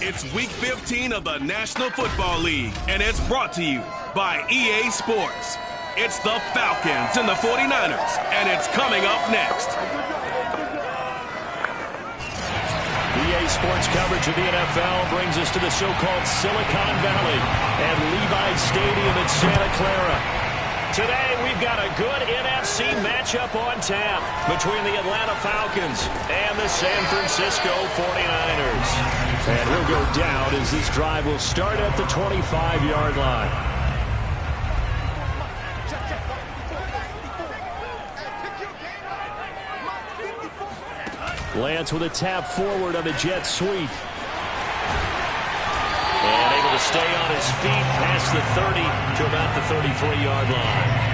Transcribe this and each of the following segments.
It's Week 15 of the National Football League, and it's brought to you by EA Sports. It's the Falcons and the 49ers, and it's coming up next. EA Sports coverage of the NFL brings us to the so-called Silicon Valley at Levi's Stadium in Santa Clara. Today, we've got a good NFC matchup on tap between the Atlanta Falcons and the San Francisco 49ers. And he'll go down as this drive will start at the 25-yard line. Lance with a tap forward on the jet sweep. And able to stay on his feet past the 30 to about the 33-yard line.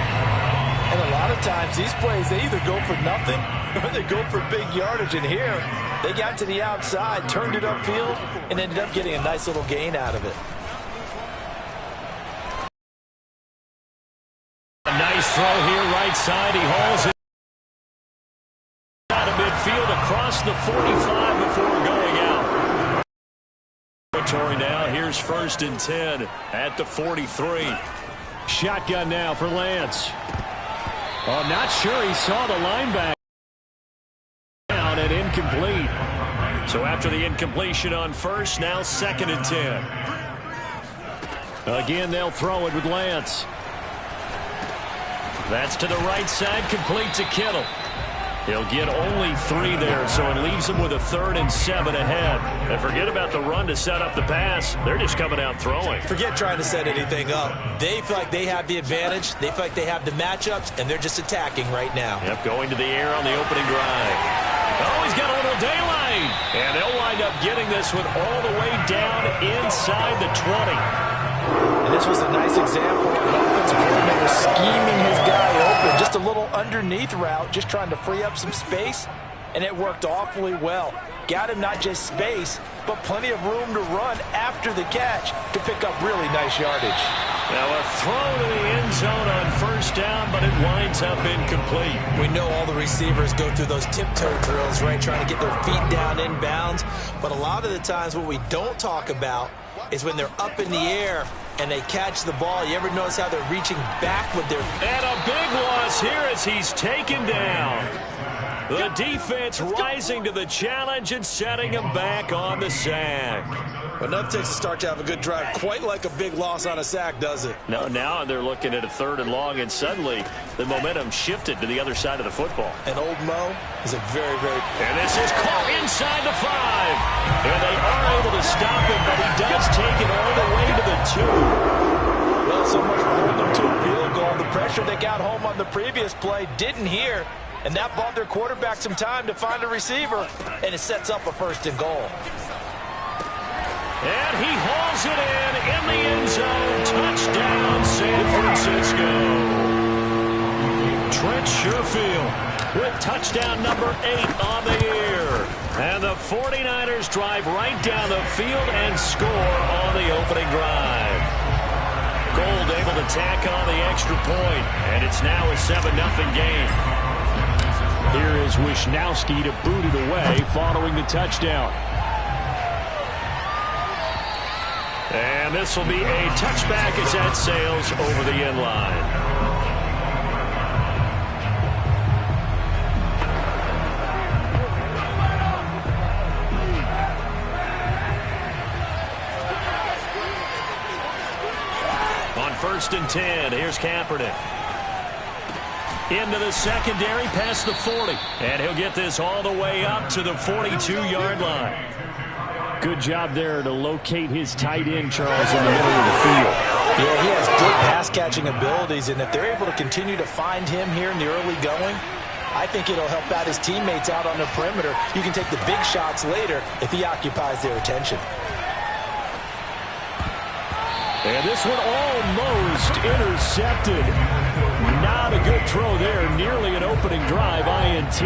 And a lot of times these plays, they either go for nothing or they go for big yardage. And here, they got to the outside, turned it upfield, and ended up getting a nice little gain out of it. A nice throw here, right side. He hauls it out of midfield across the 45 before going out. Now, here's 1st and 10 at the 43. Shotgun now for Lance. Oh, not sure he saw the linebacker. Down and incomplete. So after the incompletion on first, now 2nd and 10. Again, they'll throw it with Lance. That's to the right side, complete to Kittle. He'll get only 3 there, so it leaves him with a 3rd and 7 ahead. And forget about the run to set up the pass. They're just coming out throwing. Forget trying to set anything up. They feel like they have the advantage. They feel like they have the matchups, and they're just attacking right now. Yep, going to the air on the opening drive. Oh, he's got a little daylight. And they'll wind up getting this one all the way down inside the 20. And this was a nice example of an offensive coordinator scheming his guy open. Just a little underneath route, just trying to free up some space, and it worked awfully well. Got him not just space, but plenty of room to run after the catch to pick up really nice yardage. Now a throw to the end zone on 1st down, but it winds up incomplete. We know all the receivers go through those tiptoe drills, right, trying to get their feet down inbounds. But a lot of the times what we don't talk about is when they're up in the air and they catch the ball. You ever notice how they're reaching back with their... And a big loss here as he's taken down. The defense rising to the challenge and setting him back on the sack. But enough takes to start to have a good drive. Quite like a big loss on a sack, does it? No, now they're looking at a 3rd and long, and suddenly the momentum shifted to the other side of the football. And old Mo is a very... And this is caught inside the 5. And they are able to stop him, but he does take it all the way to the 2. Well, so much for holding them to a field goal. The pressure they got home on the previous play didn't hear, and that bought their quarterback some time to find a receiver, and it sets up a 1st and goal. And he hauls it in the end zone. Touchdown, San Francisco. Trent Sherfield with touchdown number 8 on the year. And the 49ers drive right down the field and score on the opening drive. Gold able to tack on the extra point, and it's now a 7-0 game. Here is Wisnowski to boot it away following the touchdown. And this will be a touchback as that sails over the end line. On 1st and 10, here's Kaepernick. Into the secondary, past the 40. And he'll get this all the way up to the 42-yard line. Good job there to locate his tight end, Charles, in the middle of the field. Yeah, he has good pass-catching abilities, and if they're able to continue to find him here in the early going, I think it'll help out his teammates out on the perimeter. You can take the big shots later if he occupies their attention. And this one almost intercepted. Not a good throw there. Nearly an opening drive, INT.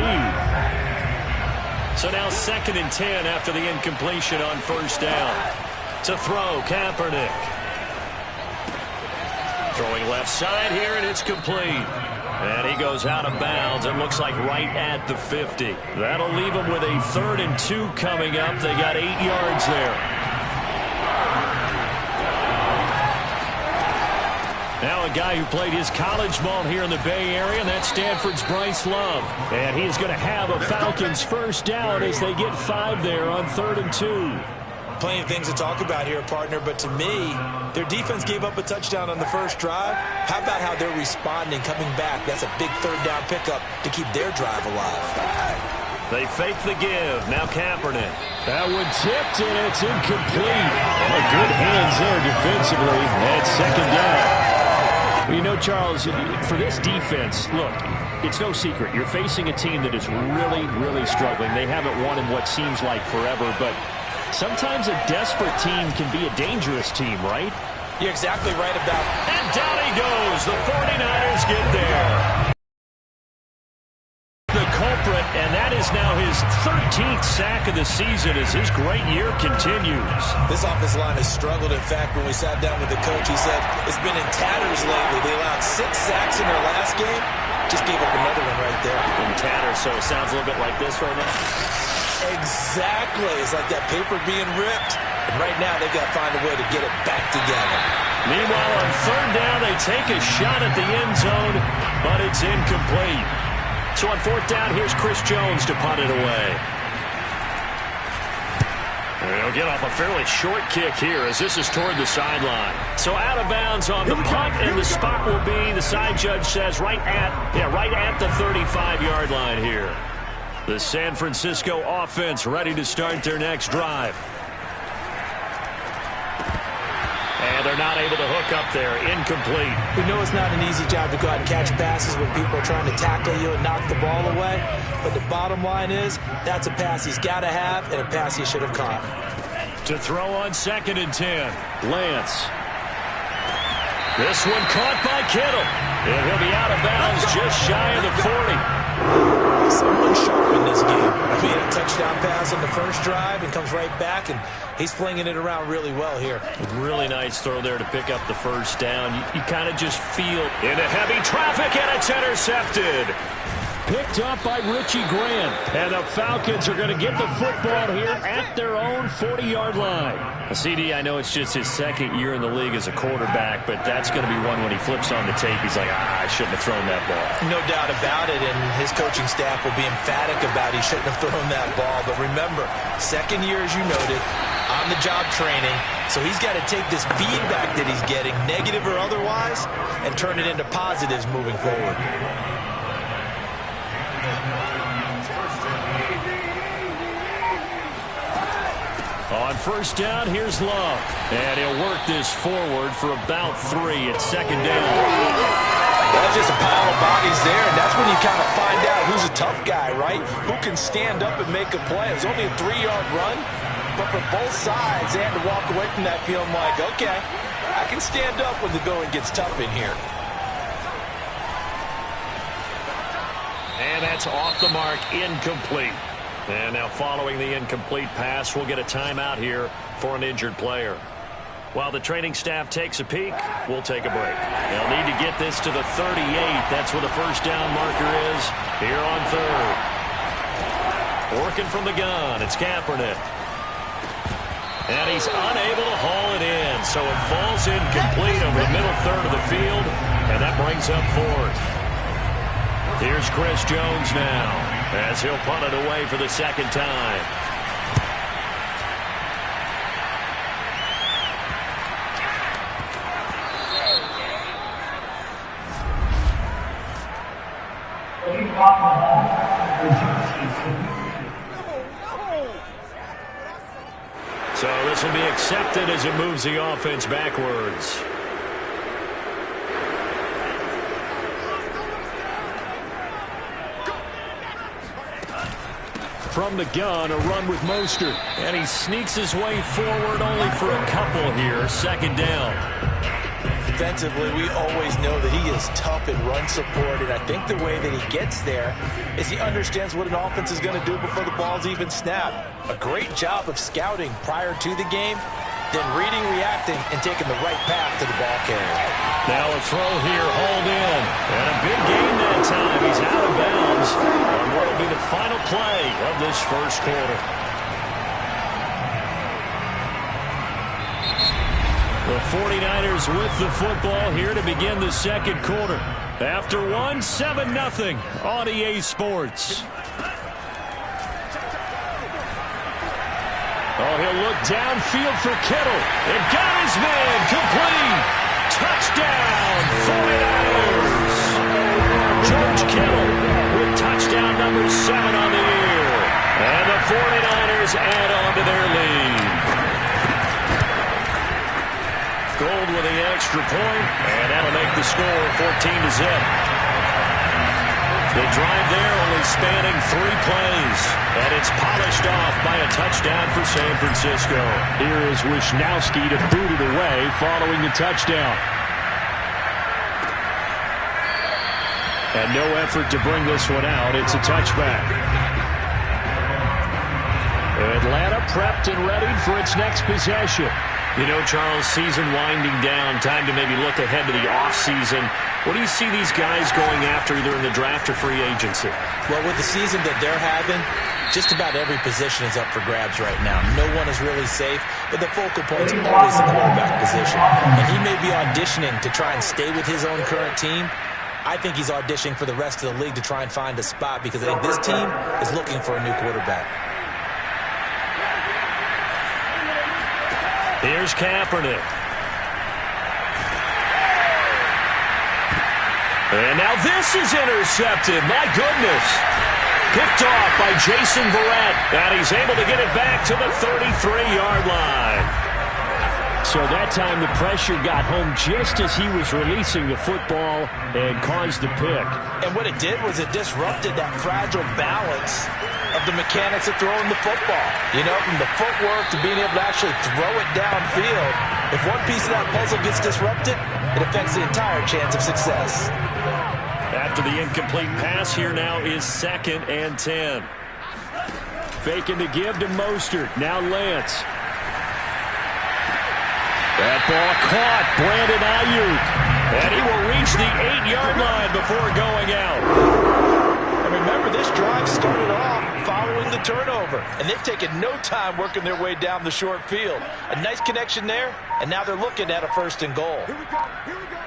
So now 2nd and 10 after the incompletion on 1st down. To throw, Kaepernick. Throwing left side here, and it's complete. And he goes out of bounds. It looks like right at the 50. That'll leave him with a 3rd and 2 coming up. They got 8 yards there. Now a guy who played his college ball here in the Bay Area, and that's Stanford's Bryce Love. And he's going to have a Falcons first down as they get 5 there on 3rd and 2. Plenty of things to talk about here, partner, but to me, their defense gave up a touchdown on the first drive. How about how they're responding, coming back? That's a big 3rd down pickup to keep their drive alive. They fake the give. Now Kaepernick. That one tipped, and it's incomplete. Good hands there defensively. That's 2nd down. Well, you know, Charles, for this defense, look, it's no secret. You're facing a team that is really, really struggling. They haven't won in what seems like forever, but sometimes a desperate team can be a dangerous team, right? You're exactly right about. And down he goes. The 49ers get there. The culprit, and that is now his 13th sack of the season as his great year continues. This offensive line has struggled. In fact, when we sat down with the coach, he said it's been in tatters lately. They allowed 6 sacks in their last game. Just gave up another one right there. In tatters, so it sounds a little bit like this right now. Exactly. It's like that paper being ripped. And right now, they've got to find a way to get it back together. Meanwhile, on 3rd down, they take a shot at the end zone, but it's incomplete. So on 4th down, here's Chris Jones to punt it away. They'll get off a fairly short kick here as this is toward the sideline. So out of bounds on the punt, and the spot will be, the side judge says, right at the 35-yard line here. The San Francisco offense ready to start their next drive. And they're not able to hook up there. Incomplete. We know it's not an easy job to go out and catch passes when people are trying to tackle you and knock the ball away. But the bottom line is, that's a pass he's got to have and a pass he should have caught. To throw on 2nd and 10. Lance. This one caught by Kittle. And he'll be out of bounds just shy of the 40. Someone sharp in this game. He had a touchdown pass on the first drive and comes right back, and he's flinging it around really well here. Really nice throw there to pick up the first down. You kind of just feel into heavy traffic, and it's intercepted. Picked up by Richie Grant. And the Falcons are going to get the football here at their own 40-yard line. CD, I know it's just his 2nd year in the league as a quarterback, but that's going to be one when he flips on the tape. He's like, I shouldn't have thrown that ball. No doubt about it, and his coaching staff will be emphatic about he shouldn't have thrown that ball. But remember, 2nd year, as you noted, on-the-job training, so he's got to take this feedback that he's getting, negative or otherwise, and turn it into positives moving forward. On 1st down, here's Love. And he'll work this forward for about 3 at 2nd down. That's just a pile of bodies there, and that's when you kind of find out who's a tough guy, right? Who can stand up and make a play. It's only a 3-yard run, but for both sides, they had to walk away from that feeling like, okay, I can stand up when the going gets tough in here. And that's off the mark, incomplete. And now following the incomplete pass, we'll get a timeout here for an injured player. While the training staff takes a peek, we'll take a break. They'll need to get this to the 38. That's where the first down marker is here on 3rd. Working from the gun, it's Kaepernick. And he's unable to haul it in, so it falls incomplete over the middle 3rd of the field, and that brings up 4th. Here's Chris Jones now, as he'll punt it away for the 2nd time. So this will be accepted as it moves the offense backwards. From the gun, a run with Mostert. And he sneaks his way forward only for a couple here. 2nd down. Defensively, we always know that he is tough in run support, and I think the way that he gets there is he understands what an offense is going to do before the ball's even snapped. A great job of scouting prior to the game, then reading, reacting, and taking the right path to the ball carrier. Now a throw here, hauled in. And a big gain that time. He's out of bounds on what will be the final play of this first quarter. The 49ers with the football here to begin the second quarter. After one, 7-0 on EA Sports. Oh, he'll look downfield for Kittle. And got his man complete. Touchdown, 49ers. George Kittle with touchdown number 7 on the year. And the 49ers add on to their lead. Gold with the extra point, and that'll make the score 14-0. The drive there only spanning 3 plays, and it's polished off by a touchdown for San Francisco. Here is Wishnowski to boot it away following the touchdown. And no effort to bring this one out. It's a touchback. Atlanta prepped and ready for its next possession. You know, Charles, season winding down, time to maybe look ahead to the offseason. What do you see these guys going after either in the draft or free agency? Well, with the season that they're having, just about every position is up for grabs right now. No one is really safe, but the focal point's always the quarterback position. And he may be auditioning to try and stay with his own current team. I think he's auditioning for the rest of the league to try and find a spot because I think this team is looking for a new quarterback. Here's Kaepernick. And now this is intercepted. My goodness. Picked off by Jason Verrett. And he's able to get it back to the 33-yard line. So that time the pressure got home just as he was releasing the football and caused the pick. And what it did was it disrupted that fragile balance of the mechanics of throwing the football. You know, from the footwork to being able to actually throw it downfield. If one piece of that puzzle gets disrupted, it affects the entire chance of success. After the incomplete pass, here now is 2nd and 10. Faking the give to Mostert. Now Lance. That ball caught. Brandon Ayuk. And he will reach the 8-yard line before going out. And remember, this drive started off following the turnover. And they've taken no time working their way down the short field. A nice connection there, and now they're looking at a 1st and goal. Here we go. Here we go.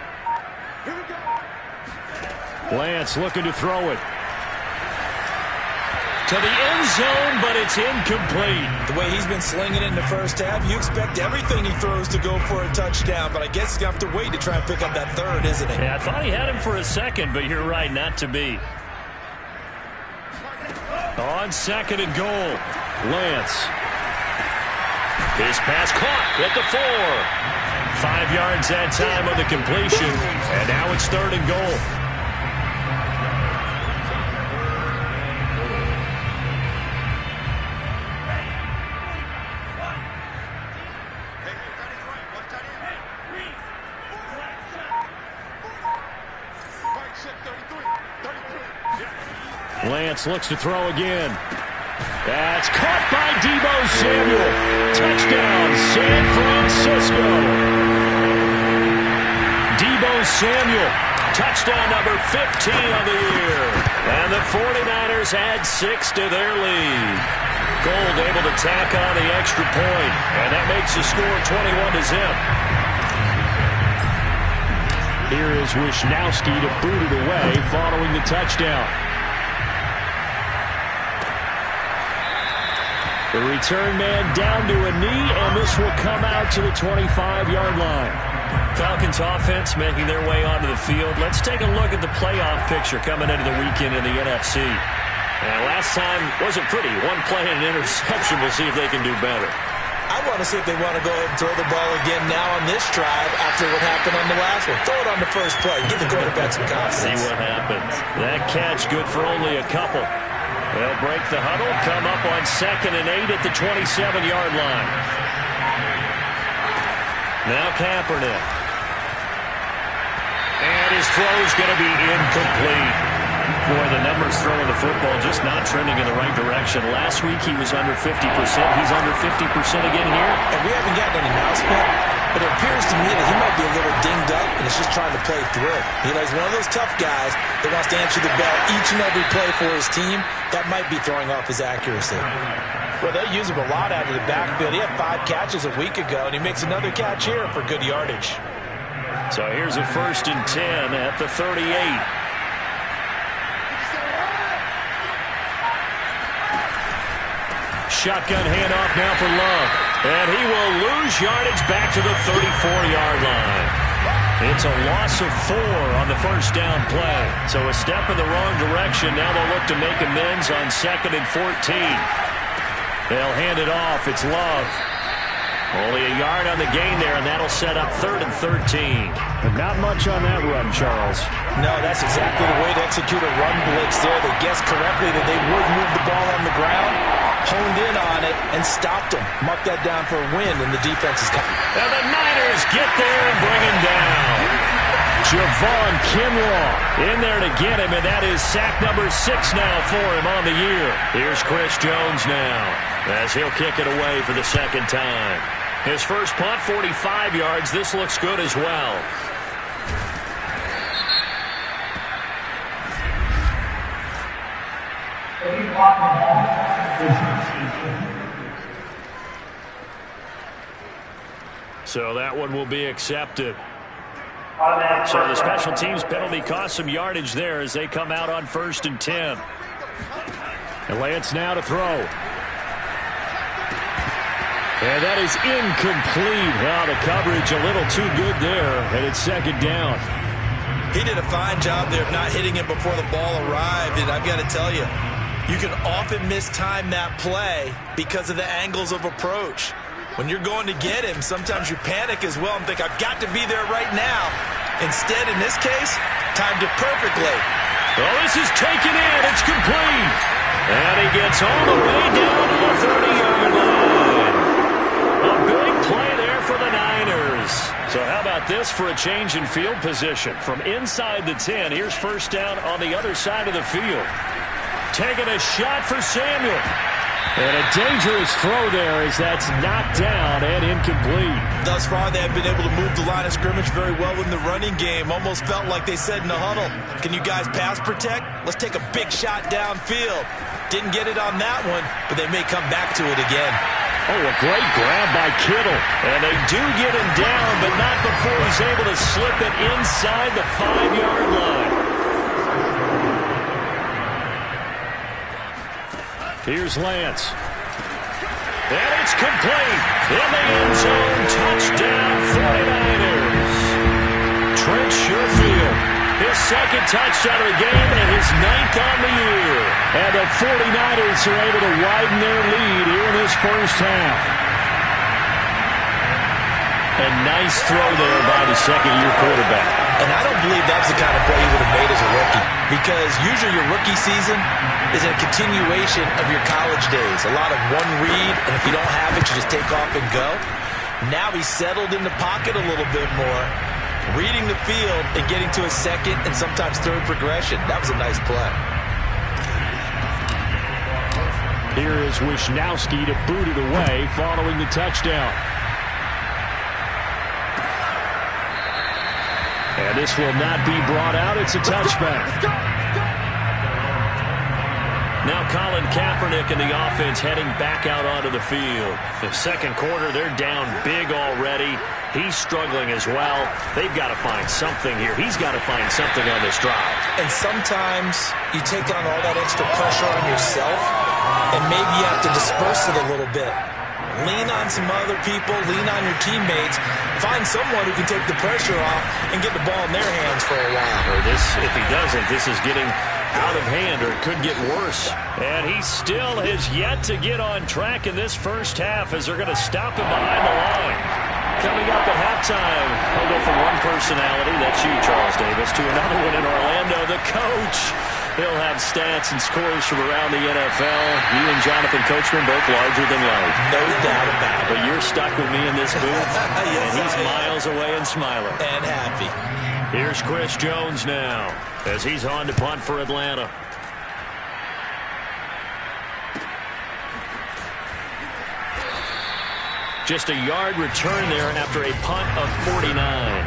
Here we go. Lance looking to throw it. To the end zone, but it's incomplete. The way he's been slinging it in the first half, you expect everything he throws to go for a touchdown, but I guess he's going to have to wait to try and pick up that 3rd, isn't he? Yeah, I thought he had him for a second, but you're right, not to be. On 2nd and goal, Lance. His pass caught at the 4. 5 yards that time on the completion, and now it's 3rd and goal. Lance looks to throw again. That's caught by Deebo Samuel. Touchdown, San Francisco. Deebo Samuel, touchdown number 15 of the year. And the 49ers add 6 to their lead. Gold able to tack on the extra point. And that makes the score 21-0. Here is Wishnowski to boot it away following the touchdown. The return man down to a knee, and this will come out to the 25-yard line. Falcons offense making their way onto the field. Let's take a look at the playoff picture coming into the weekend in the NFC. Last time wasn't pretty. One play and an interception. We'll see if they can do better. I want to see if they want to go ahead and throw the ball again now on this drive after what happened on the last one. Throw it on the first play. Give the quarterback some confidence. See what happens. That catch good for only a couple. They'll break the huddle, come up on 2nd and 8 at the 27-yard line. Now Kaepernick. And his throw's going to be incomplete. Boy, the numbers throwing the football just not trending in the right direction. Last week he was under 50%. He's under 50% again here. And we haven't gotten an announcement, but it appears to me that he might be a little dinged up and is just trying to play through. You know, he's one of those tough guys that wants to answer the bell each and every play for his team. That might be throwing off his accuracy. Well, they'll use him a lot out of the backfield. He had 5 catches a week ago, and he makes another catch here for good yardage. So here's a 1st and 10 at the 38. Shotgun handoff now for Love. And he will lose yardage back to the 34-yard line. It's a loss of 4 on the 1st down play. So a step in the wrong direction. Now they'll look to make amends on 2nd and 14. They'll hand it off. It's Love. Only a yard on the gain there, and that'll set up 3rd and 13. But not much on that run, Charles. No, that's exactly the way to execute a run blitz there. They guessed correctly that they would move the ball on the ground, honed in on it, and stopped them. Mark that down for a win, and the defense is coming. And the Niners get there and bring him down. Javon Kinlaw in there to get him, and that is sack number 6 now for him on the year. Here's Chris Jones now as he'll kick it away for the 2nd time. His first punt, 45 yards. This looks good as well. So that one will be accepted. So the special teams penalty cost some yardage there as they come out on 1st and 10. And Lance now to throw. And that is incomplete. Well, the coverage a little too good there, and it's 2nd down. He did a fine job there of not hitting it before the ball arrived, and I've got to tell you, you can often mistime that play because of the angles of approach. When you're going to get him, sometimes you panic as well and think, I've got to be there right now. Instead, in this case, timed it perfectly. Well, this is taken in. It's complete. And he gets all the way down to the 30-yard line. A big play there for the Niners. So how about this for a change in field position? From inside the 10, here's 1st down on the other side of the field. Taking a shot for Samuel. And a dangerous throw there as that's knocked down and incomplete. Thus far, they have been able to move the line of scrimmage very well in the running game. Almost felt like they said in the huddle, can you guys pass protect? Let's take a big shot downfield. Didn't get it on that one, but they may come back to it again. Oh, a great grab by Kittle. And they do get him down, but not before he's able to slip it inside the 5-yard line. Here's Lance. And it's complete. In the end zone, touchdown 49ers. Trent Sherfield, his 2nd touchdown of the game and his 9th on the year. And the 49ers are able to widen their lead here in this 1st half. A nice throw there by the 2nd-year quarterback. And I don't believe that's the kind of play he would have made as a rookie, because usually your rookie season is a continuation of your college days. A lot of one read, and if you don't have it, you just take off and go. Now he's settled in the pocket a little bit more, reading the field and getting to a 2nd and sometimes 3rd progression. That was a nice play. Here is Wisnowski to boot it away following the touchdown. And this will not be brought out. It's a touchback. Now Colin Kaepernick and the offense heading back out onto the field. The 2nd quarter, they're down big already. He's struggling as well. They've got to find something here. He's got to find something on this drive. And sometimes you take on all that extra pressure on yourself, and maybe you have to disperse it a little bit. Lean on some other people, lean on your teammates, find someone who can take the pressure off and get the ball in their hands for a while. Or this, if he doesn't, this is getting out of hand, or it could get worse. And he still has yet to get on track in this 1st half as they're going to stop him behind the line. Coming up at halftime, we'll go from one personality, that's you, Charles Davis, to another one in Orlando, the coach. He'll have stats and scores from around the NFL. You and Jonathan Coachman both larger than life. No doubt about it. But you're stuck with me in this booth, Yes, and he's miles away and smiling. And happy. Here's Chris Jones now as he's on to punt for Atlanta. Just a yard return there after a punt of 49.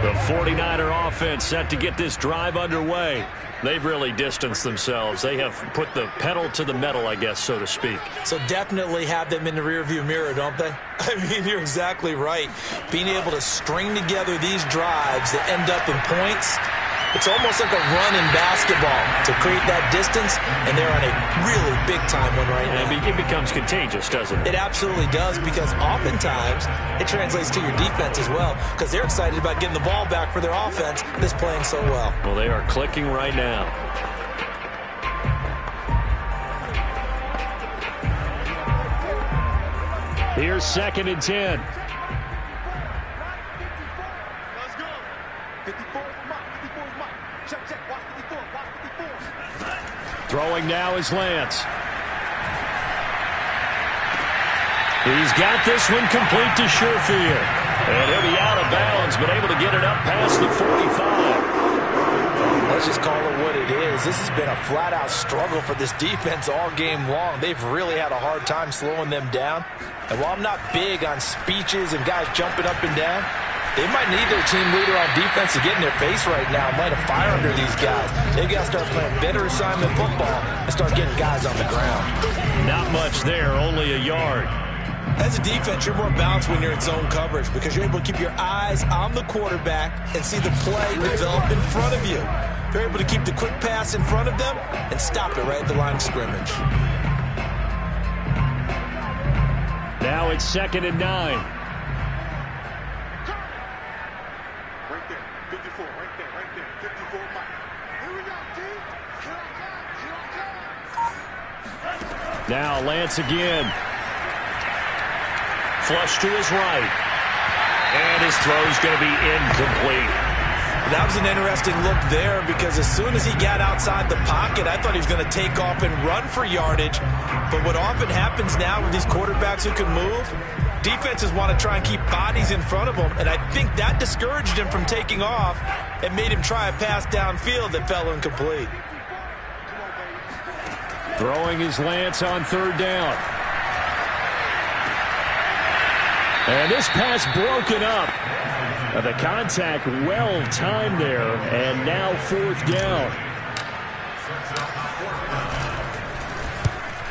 The 49er offense set to get this drive underway. They've really distanced themselves. They have put the pedal to the metal, I guess, so to speak. So definitely have them in the rearview mirror, don't they? I mean, you're exactly right. Being able to string together these drives that end up in points, it's almost like a run in basketball to create that distance, and they're on a really big-time one right now. It becomes contagious, doesn't it? It absolutely does, because oftentimes it translates to your defense as well, because they're excited about getting the ball back for their offense that's playing so well. Well, they are clicking right now. Here's 2nd and 10. Let's go. 54 is Mike. 54 is Mike. Check, check. Watch 54. Watch 54. Throwing now is Lance. He's got this one complete to Sherfield. And he'll be out of bounds, but able to get it up past the 45. Let's just call it what it is. This has been a flat-out struggle for this defense all game long. They've really had a hard time slowing them down. And while I'm not big on speeches and guys jumping up and down, they might need their team leader on defense to get in their face right now and light a fire under these guys. They've got to start playing better assignment football and start getting guys on the ground. Not much there, only a yard. As a defense, you're more balanced when you're in zone coverage because you're able to keep your eyes on the quarterback and see the play develop in front of you. You're able to keep the quick pass in front of them and stop it right at the line of scrimmage. Now it's 2nd and 9. Right there. 54. Right there. Right there. 54 Mike. Here we go, G. Here I come. Now Lance again. Flush to his right. And his throw's going to be incomplete. That was an interesting look there because as soon as he got outside the pocket, I thought he was going to take off and run for yardage. But what often happens now with these quarterbacks who can move, defenses want to try and keep bodies in front of them. And I think that discouraged him from taking off and made him try a pass downfield that fell incomplete. Throwing is Lance on 3rd down. And this pass broken up. The contact well timed there, and now 4th down.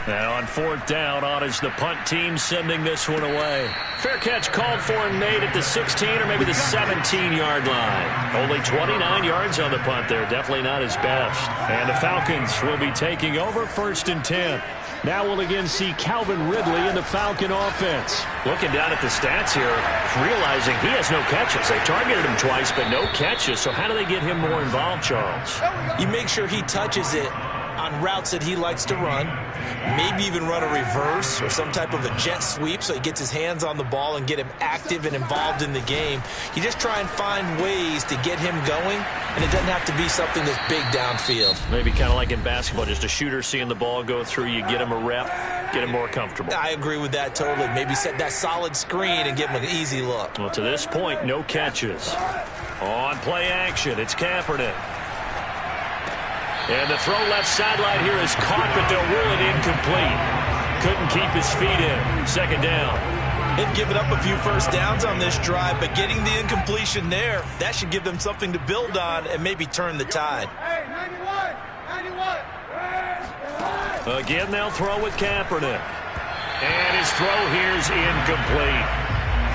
And on 4th down, on is the punt team sending this one away. Fair catch called for and made at the 16 or maybe the 17-yard line. Only 29 yards on the punt there. Definitely not his best. And the Falcons will be taking over 1st and 10. Now we'll again see Calvin Ridley in the Falcon offense. Looking down at the stats here, realizing he has no catches. They targeted him twice, but no catches. So how do they get him more involved, Charles? You make sure he touches it on routes that he likes to run, maybe even run a reverse or some type of a jet sweep so he gets his hands on the ball and get him active and involved in the game. You just try and find ways to get him going, and it doesn't have to be something that's big downfield. Maybe kind of like in basketball, just a shooter seeing the ball go through, you get him a rep, get him more comfortable. I agree with that totally. Maybe set that solid screen and give him an easy look. Well, to this point, no catches. On play action, it's Kaepernick. And the throw left sideline here is caught, but they'll rule it incomplete. Couldn't keep his feet in. 2nd down. They've given up a few first downs on this drive, but getting the incompletion there, that should give them something to build on and maybe turn the tide. Hey, 91. Again, they'll throw with Kaepernick. And his throw here's incomplete.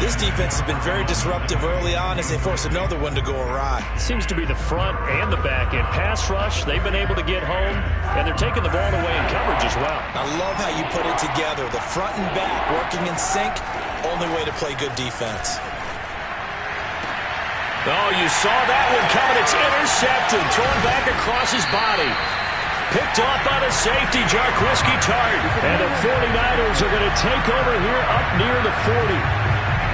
This defense has been very disruptive early on as they force another one to go awry. Seems to be the front and the back end. Pass rush, they've been able to get home, and they're taking the ball away in coverage as well. I love how you put it together. The front and back working in sync, only way to play good defense. Oh, you saw that one coming. It's intercepted, thrown back across his body. Picked off by the safety, Jarquiski Tart. And the 49ers are going to take over here up near the 40.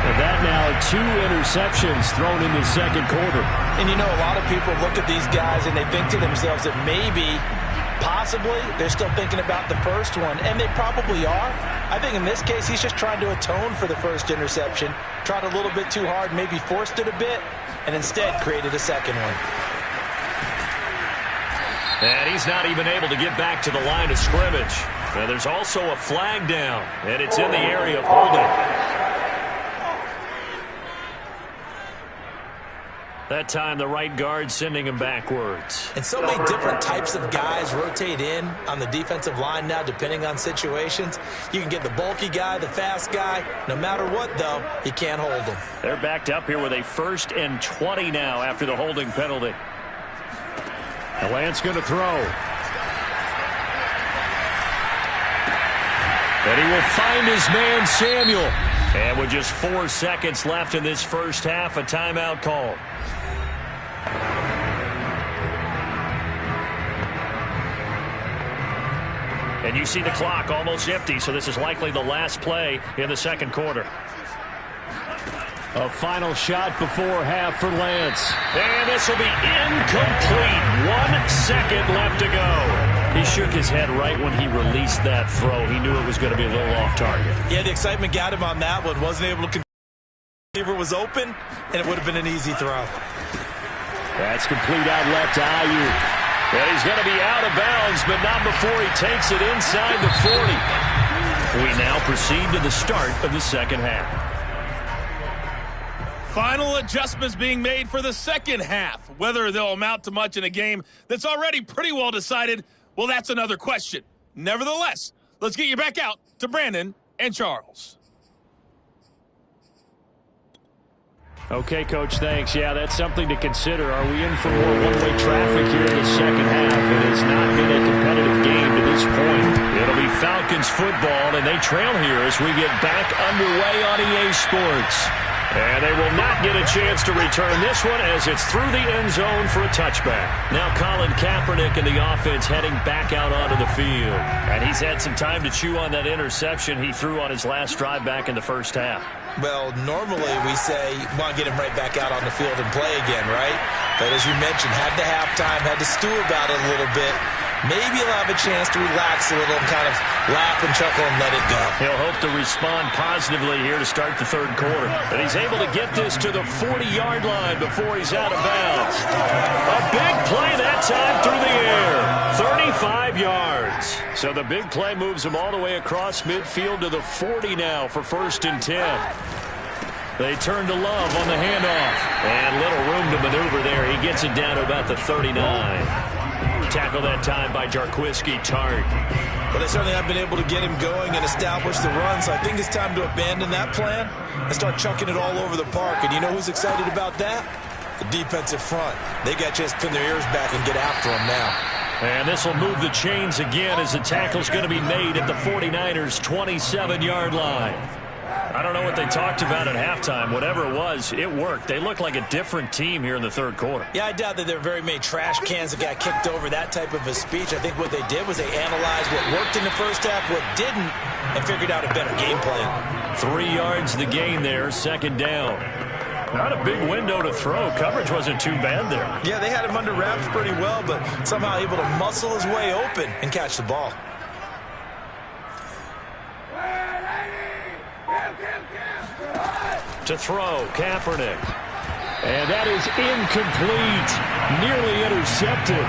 And that now 2 interceptions thrown in the 2nd quarter. And you know, a lot of people look at these guys and they think to themselves that maybe, possibly, they're still thinking about the first one. And they probably are. I think in this case, he's just trying to atone for the first interception. Tried a little bit too hard, maybe forced it a bit, and instead created a second one. And he's not even able to get back to the line of scrimmage. Now, there's also a flag down, and it's in the area of holding. That time, the right guard sending him backwards. And so many different types of guys rotate in on the defensive line now, depending on situations. You can get the bulky guy, the fast guy. No matter what, though, you can't hold them. They're backed up here with a 1st and 20 now after the holding penalty. And Lance going to throw. And he will find his man, Samuel. And with just 4 seconds left in this first half, a timeout call. And you see the clock almost empty, so this is likely the last play in the second quarter. A final shot before half for Lance. And this will be incomplete. 1 second left to go. He shook his head right when he released that throw. He knew it was going to be a little off target. Yeah, the excitement got him on that one. Wasn't able to receiver was open, and it would have been an easy throw. That's complete out left to Ayuk. And he's going to be out of bounds, but not before he takes it inside the 40. We now proceed to the start of the second half. Final adjustments being made for the second half. Whether they'll amount to much in a game that's already pretty well decided, well, that's another question. Nevertheless, let's get you back out to Brandon and Charles. Okay, Coach, thanks. Yeah, that's something to consider. Are we in for more one-way traffic here in the second half? It has not been a competitive game to this point. It'll be Falcons football, and they trail here as we get back underway on EA Sports. And they will not get a chance to return this one as it's through the end zone for a touchback. Now Colin Kaepernick and the offense heading back out onto the field. And he's had some time to chew on that interception he threw on his last drive back in the first half. Well, normally we say, want to get him right back out on the field and play again, right? But as you mentioned, had the halftime, had to stew about it a little bit. Maybe he'll have a chance to relax a little and kind of laugh and chuckle and let it go. He'll hope to respond positively here to start the third quarter. But he's able to get this to the 40-yard line before he's out of bounds. A big play that time through the air. 35 yards. So the big play moves him all the way across midfield to the 40 now for 1st and 10. They turn to Love on the handoff. And little room to maneuver there. He gets it down to about the 39. Tackle that time by Jarquiski Tart. Well, they certainly have been able to get him going and establish the run, so I think it's time to abandon that plan and start chucking it all over the park. And you know who's excited about that? The defensive front. They got to just pin their ears back and get after him now. And this will move the chains again as the tackle's going to be made at the 49ers' 27-yard line. I don't know what they talked about at halftime. Whatever it was, it worked. They look like a different team here in the third quarter. Yeah, I doubt that there are very many trash cans that got kicked over, that type of a speech. I think what they did was they analyzed what worked in the first half, what didn't, and figured out a better game plan. 3 yards the gain there, 2nd down. Not a big window to throw. Coverage wasn't too bad there. Yeah, they had him under wraps pretty well, but somehow able to muscle his way open and catch the ball. To throw, Kaepernick. And that is incomplete. Nearly intercepted.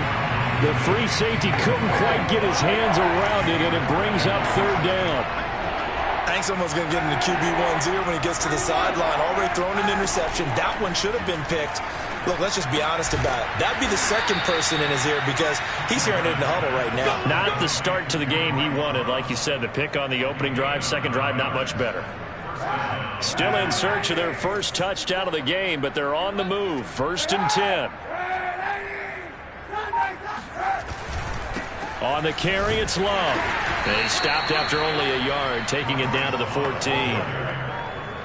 The free safety couldn't quite get his hands around it, and it brings up 3rd down. I think someone's going to get into QB1's ear when he gets to the sideline. Already thrown an interception. That one should have been picked. Look, let's just be honest about it. That'd be the second person in his ear because he's hearing it in the huddle right now. Not the start to the game he wanted. Like you said, the pick on the opening drive, second drive, not much better. Still in search of their first touchdown of the game, but they're on the move. 1st and 10. On the carry, it's Love. They stopped after only a yard, taking it down to the 14.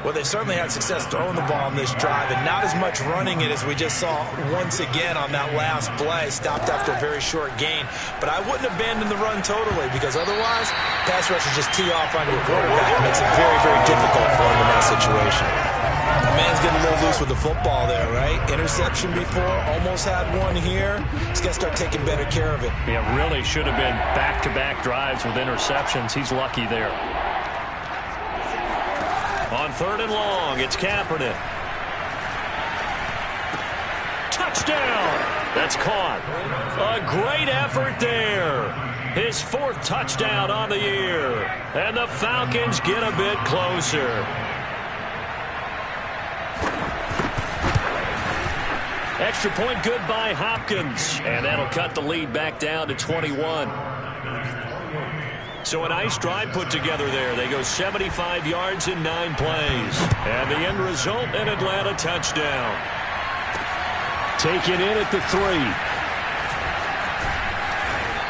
Well, they certainly had success throwing the ball on this drive and not as much running it as we just saw once again on that last play. Stopped after a very short gain. But I wouldn't abandon the run totally because otherwise, pass rushers just tee off on your quarterback. It makes it very, very difficult for him in that situation. The man's getting a little loose with the football there, right? Interception before, almost had one here. He's got to start taking better care of it. Yeah, really should have been back-to-back drives with interceptions. He's lucky there. On 3rd and long, it's Kaepernick. Touchdown! That's caught. A great effort there. His 4th touchdown on the year. And the Falcons get a bit closer. Extra point good by Hopkins. And that'll cut the lead back down to 21. So a nice drive put together there. They go 75 yards in 9 plays. And the end result, an Atlanta touchdown. Taken in at the 3.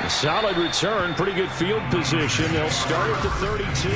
A solid return, pretty good field position. They'll start at the 32.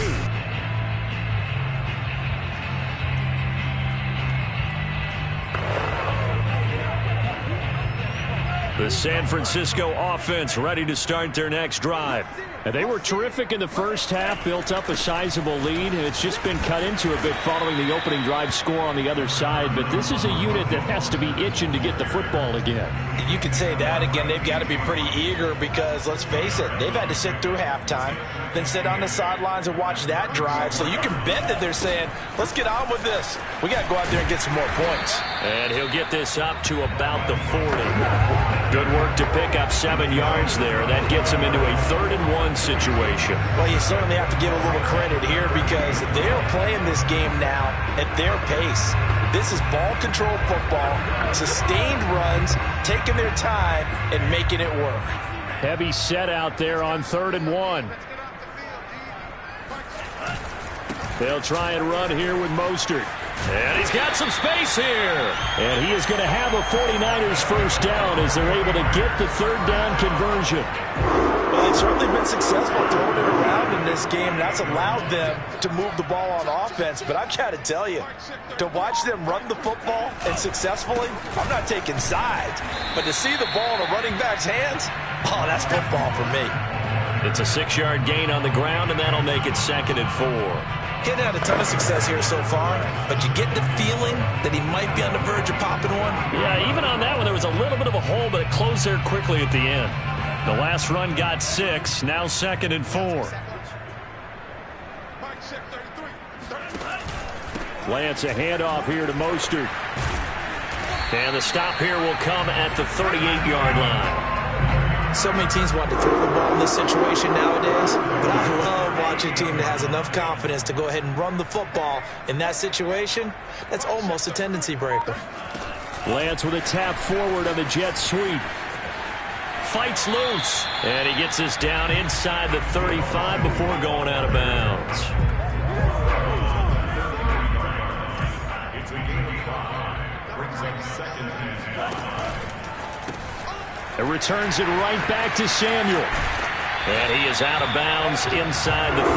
The San Francisco offense ready to start their next drive. And they were terrific in the first half, built up a sizable lead, and it's just been cut into a bit following the opening drive score on the other side. But this is a unit that has to be itching to get the football again. You could say that again. They've got to be pretty eager because, let's face it, they've had to sit through halftime, then sit on the sidelines and watch that drive. So you can bet that they're saying, let's get on with this. We got to go out there and get some more points. And he'll get this up to about the 40. Good work to pick up 7 yards there. That gets him into a 3rd-and-1 situation. Well, you certainly have to give a little credit here because they're playing this game now at their pace. This is ball control football, sustained runs, taking their time and making it work. Heavy set out there on 3rd-and-1. They'll try and run here with Mostert. And he's got some space here. And he is going to have a 49ers first down as they're able to get the 3rd down conversion. Well, they've certainly been successful throwing it around in this game. That's allowed them to move the ball on offense. But I've got to tell you, to watch them run the football and successfully, I'm not taking sides. But to see the ball in a running back's hands, oh, that's football for me. It's a 6-yard gain on the ground, and that'll make it 2nd and 4. He's had a ton of success here so far, but you get the feeling that he might be on the verge of popping one. Yeah, even on that one, there was a little bit of a hole, but it closed there quickly at the end. The last run got 6, now 2nd and 4. Lance, a handoff here to Mostert. And the stop here will come at the 38-yard line. So many teams want to throw the ball in this situation nowadays, but I love watching a team that has enough confidence to go ahead and run the football in that situation. That's almost a tendency breaker. Lance with a tap forward on the jet sweep. Fights loose, and he gets this down inside the 35 before going out of bounds. It returns it right back to Samuel. And he is out of bounds inside the 30.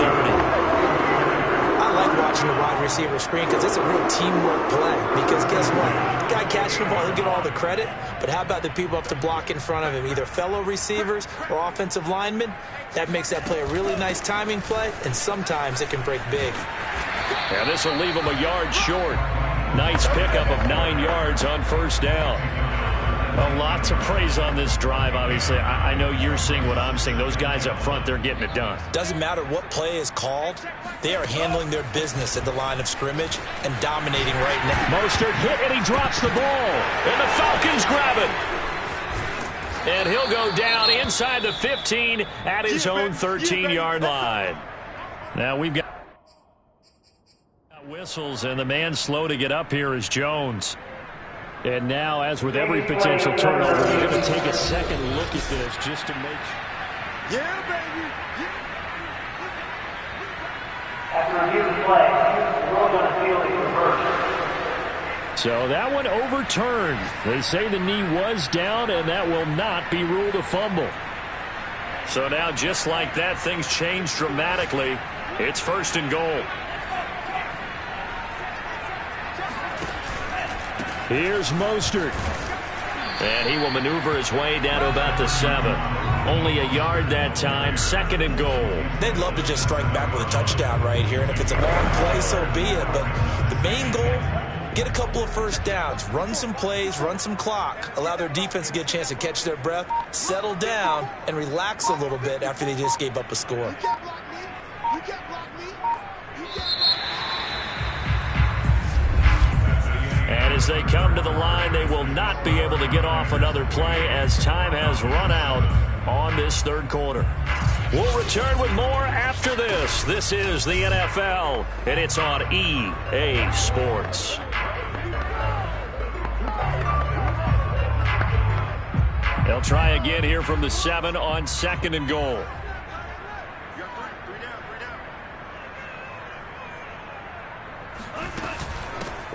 I like watching the wide receiver screen because it's a real teamwork play. Because guess what? The guy catching the ball, he'll get all the credit. But how about the people up to block in front of him, either fellow receivers or offensive linemen? That makes that play a really nice timing play, and sometimes it can break big. Yeah, this will leave him a yard short. Nice pickup of 9 yards on 1st down. Well, lots of praise on this drive, obviously. I know you're seeing what I'm seeing. Those guys up front, they're getting it done. Doesn't matter what play is called. They are handling their business at the line of scrimmage and dominating right now. Mostert hit, and he drops the ball. And the Falcons grab it. And he'll go down inside the 15 at his own 13-yard line. Now we've got whistles, and the man slow to get up here is Jones. And now, as with every potential turnover, you're going to take a second look at this just to make sure. Yeah, baby. After review of the play, the rule on the field is reversed. So that one overturned. They say the knee was down, and that will not be ruled a fumble. So now, just like that, things change dramatically. It's 1st and goal. Here's Mostert. And he will maneuver his way down to about the 7. Only a yard that time, 2nd and goal. They'd love to just strike back with a touchdown right here, and if it's a long play, so be it. But the main goal, get a couple of 1st downs, run some plays, run some clock, allow their defense to get a chance to catch their breath, settle down, and relax a little bit after they just gave up a score. You can't block me. You can't block me. You can't block me. And as they come to the line, they will not be able to get off another play as time has run out on this 3rd quarter. We'll return with more after this. This is the NFL, and it's on EA Sports. They'll try again here from the 7 on 2nd and goal.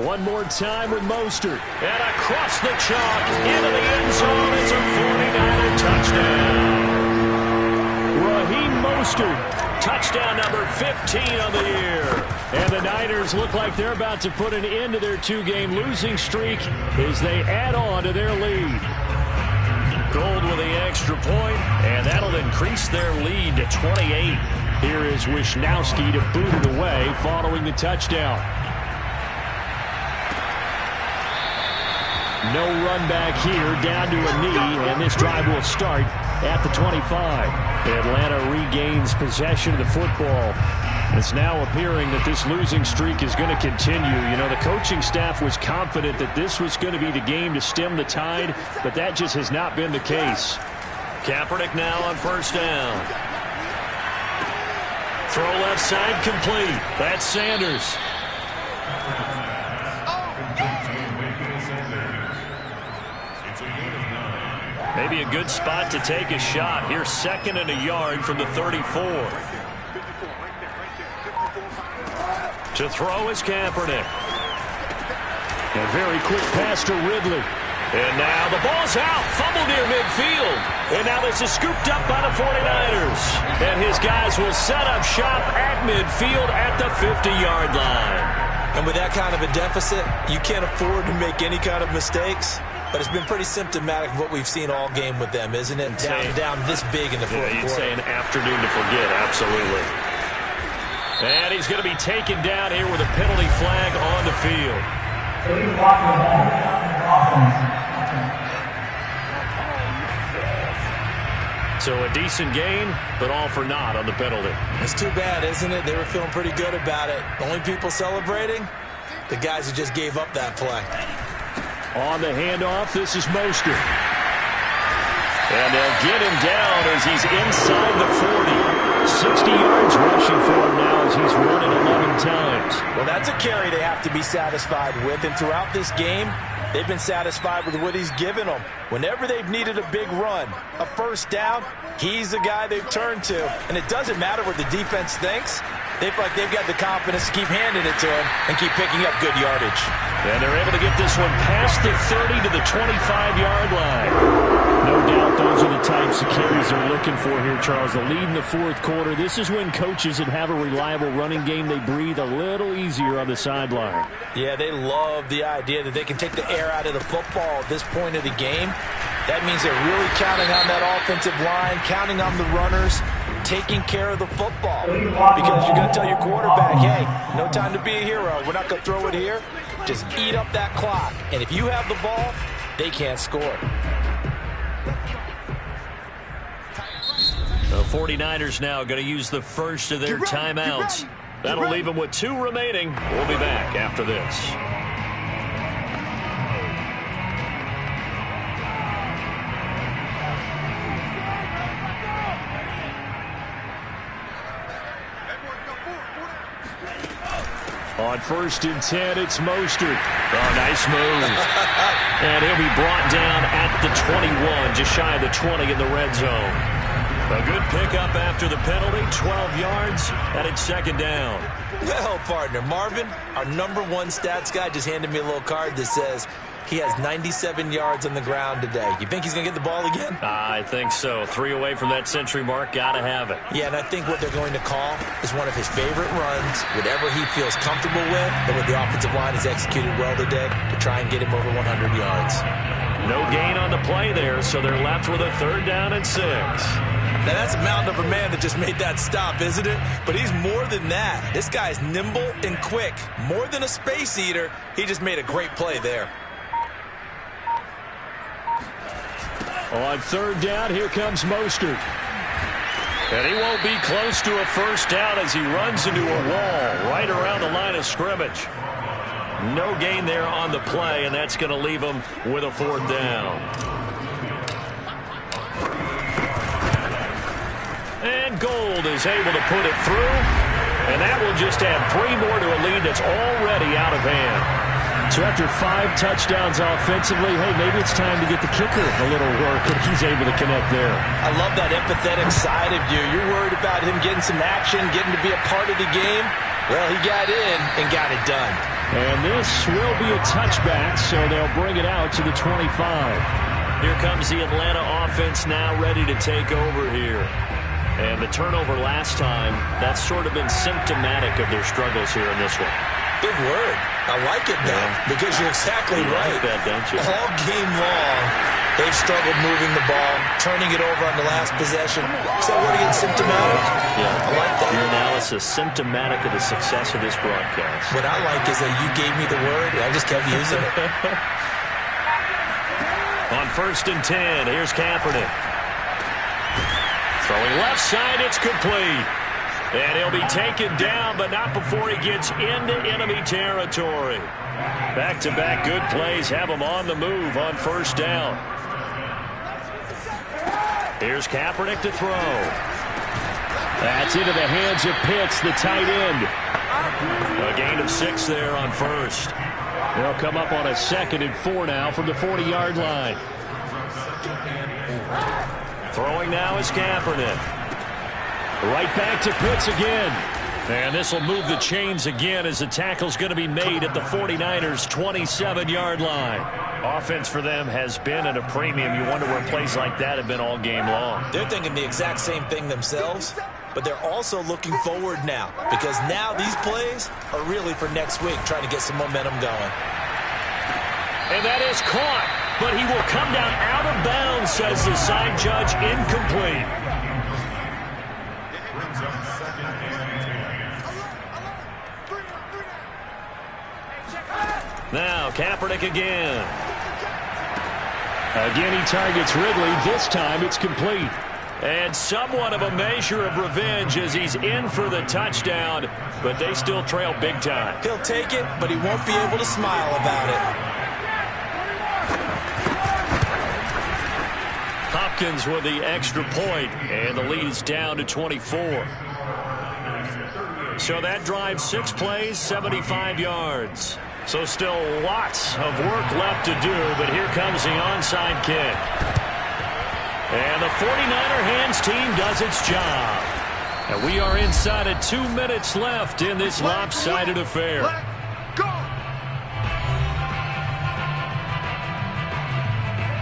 One more time with Mostert. And across the chalk into the end zone. It's a 49er touchdown. Raheem Mostert, touchdown number 15 on the year. And the Niners look like they're about to put an end to their 2-game losing streak as they add on to their lead. Gold with the extra point, and that'll increase their lead to 28. Here is Wisnowski to boot it away following the touchdown. No run back here, down to a knee, and this drive will start at the 25. Atlanta regains possession of the football. It's now appearing that this losing streak is going to continue. You know, the coaching staff was confident that this was going to be the game to stem the tide, but that just has not been the case. Kaepernick now on 1st down. Throw left side complete. That's Sanders. Maybe a good spot to take a shot. Here's 2nd and a yard from the 34. To throw is Kaepernick. A very quick pass to Ridley. And now the ball's out. Fumble near midfield. And now this is scooped up by the 49ers. And his guys will set up shop at midfield at the 50-yard line. And with that kind of a deficit, you can't afford to make any kind of mistakes. But it's been pretty symptomatic of what we've seen all game with them, isn't it? Down this big in the fourth quarter. You'd say an afternoon to forget, absolutely. And he's going to be taken down here with a penalty flag on the field. So a decent gain, but all for naught on the penalty. It's too bad, isn't it? They were feeling pretty good about it. The only people celebrating, the guys who just gave up that play. On the handoff, this is Mostert. And they'll get him down as he's inside the 40. 60 yards rushing for him now as he's run it 11 times. Well, that's a carry they have to be satisfied with. And throughout this game, they've been satisfied with what he's given them. Whenever they've needed a big run, a 1st down, he's the guy they've turned to. And it doesn't matter what the defense thinks. They feel like they've got the confidence to keep handing it to him and keep picking up good yardage. And they're able to get this one past the 30 to the 25-yard line. No doubt those are the types of carries they're looking for here, Charles. The lead in the fourth quarter. This is when coaches that have a reliable running game, they breathe a little easier on the sideline. Yeah, they love the idea that they can take the air out of the football at this point of the game. That means they're really counting on that offensive line, counting on the runners, taking care of the football. Because you're going to tell your quarterback, hey, no time to be a hero. We're not going to throw it here. Just eat up that clock. And if you have the ball, they can't score. The 49ers now going to use the first of their timeouts. That'll leave them with 2 remaining. We'll be back after this. On 1st and 10, it's Mostert. Oh, nice move. And he'll be brought down at the 21, just shy of the 20 in the red zone. A good pickup after the penalty, 12 yards, and it's 2nd down. Well, partner, Marvin, our #1 stats guy, just handed me a little card that says he has 97 yards on the ground today. You think he's going to get the ball again? I think so. 3 away from that century mark. Got to have it. Yeah, and I think what they're going to call is one of his favorite runs, whatever he feels comfortable with, and what the offensive line has executed well today to try and get him over 100 yards. No gain on the play there, so they're left with a 3rd down and 6. Now, that's a mountain of a man that just made that stop, isn't it? But he's more than that. This guy's nimble and quick. More than a space eater, he just made a great play there. On 3rd down, here comes Mostert. And he won't be close to a 1st down as he runs into a wall right around the line of scrimmage. No gain there on the play, and that's going to leave him with a 4th down. And Gold is able to put it through, and that will just add 3 more to a lead that's already out of hand. So after 5 touchdowns offensively, hey, maybe it's time to get the kicker a little work, and he's able to connect there. I love that empathetic side of you. You're worried about him getting some action, getting to be a part of the game. Well, he got in and got it done. And this will be a touchback, so they'll bring it out to the 25. Here comes the Atlanta offense now ready to take over here. And the turnover last time, that's sort of been symptomatic of their struggles here in this one. Big word. I like it, though, because you're exactly right. Like that, don't you? All game long, they've struggled moving the ball, turning it over on the last possession. Is that word again, symptomatic? Yeah. I like that. Your analysis, symptomatic of the success of this broadcast. What I like is that you gave me the word, and I just kept using it. On 1st and 10, here's Kaepernick. Throwing left side, it's complete. And he'll be taken down, but not before he gets into enemy territory. Back-to-back good plays have him on the move on 1st down. Here's Kaepernick to throw. That's into the hands of Pitts, the tight end. A gain of 6 there on 1st. They'll come up on a 2nd and 4 now from the 40-yard line. Throwing now is Kaepernick. Right back to Pitts again. And this will move the chains again as the tackle's going to be made at the 49ers' 27-yard line. Offense for them has been at a premium. You wonder where plays like that have been all game long. They're thinking the exact same thing themselves, but they're also looking forward now, because now these plays are really for next week, trying to get some momentum going. And that is caught, but he will come down out of bounds, says the side judge, incomplete. Now, Kaepernick again. Again, he targets Ridley. This time, it's complete. And somewhat of a measure of revenge as he's in for the touchdown, but they still trail big time. He'll take it, but he won't be able to smile about it. Hopkins with the extra point, and the lead is down to 24. So that drives 6 plays, 75 yards. So still lots of work left to do, but here comes the onside kick. And the 49er hands team does its job. And we are inside of 2 minutes left in this lopsided affair.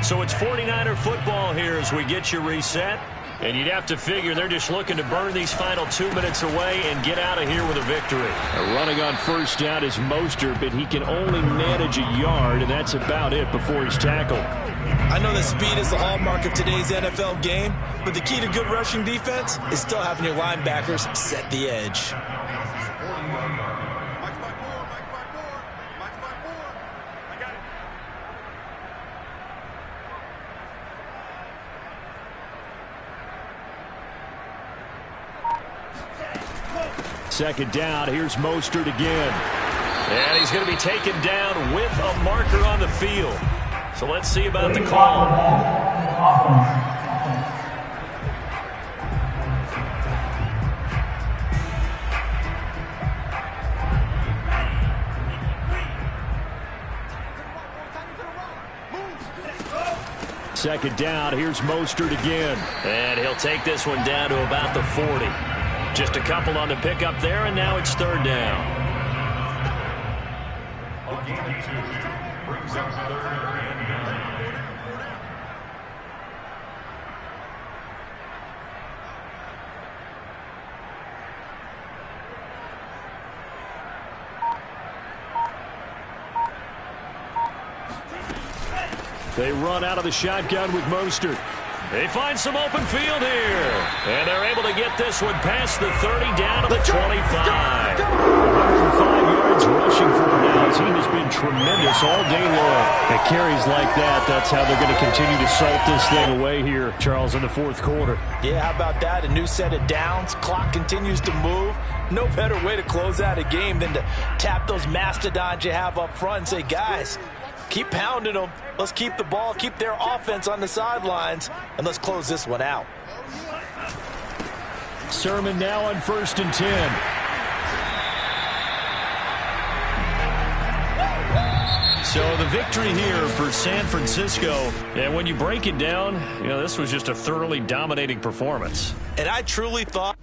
So it's 49er football here as we get you reset. And you'd have to figure they're just looking to burn these final 2 minutes away and get out of here with a victory. Running on 1st down is Mostert, but he can only manage a yard, and that's about it before he's tackled. I know that speed is the hallmark of today's NFL game, but the key to good rushing defense is still having your linebackers set the edge. Second down, here's Mostert again. And he's going to be taken down with a marker on the field. So let's see about the call. Second down, here's Mostert again. And he'll take this one down to about the 40. Just a couple on the pickup there, and now it's 3rd down. A gain of 2 brings up 3rd and 9. They run out of the shotgun with Mostert. They find some open field here. And they're able to get this one past the 30 down to the 25. 105 yards rushing for him now. His team has been tremendous all day long. At carries like that, that's how they're going to continue to salt this thing away here, Charles, in the 4th quarter. Yeah, how about that? A new set of downs. Clock continues to move. No better way to close out a game than to tap those mastodons you have up front and say, guys, keep pounding them. Let's keep the ball, keep their offense on the sidelines, and let's close this one out. Sermon now on 1st and 10. So the victory here for San Francisco. And when you break it down, this was just a thoroughly dominating performance. And I truly thought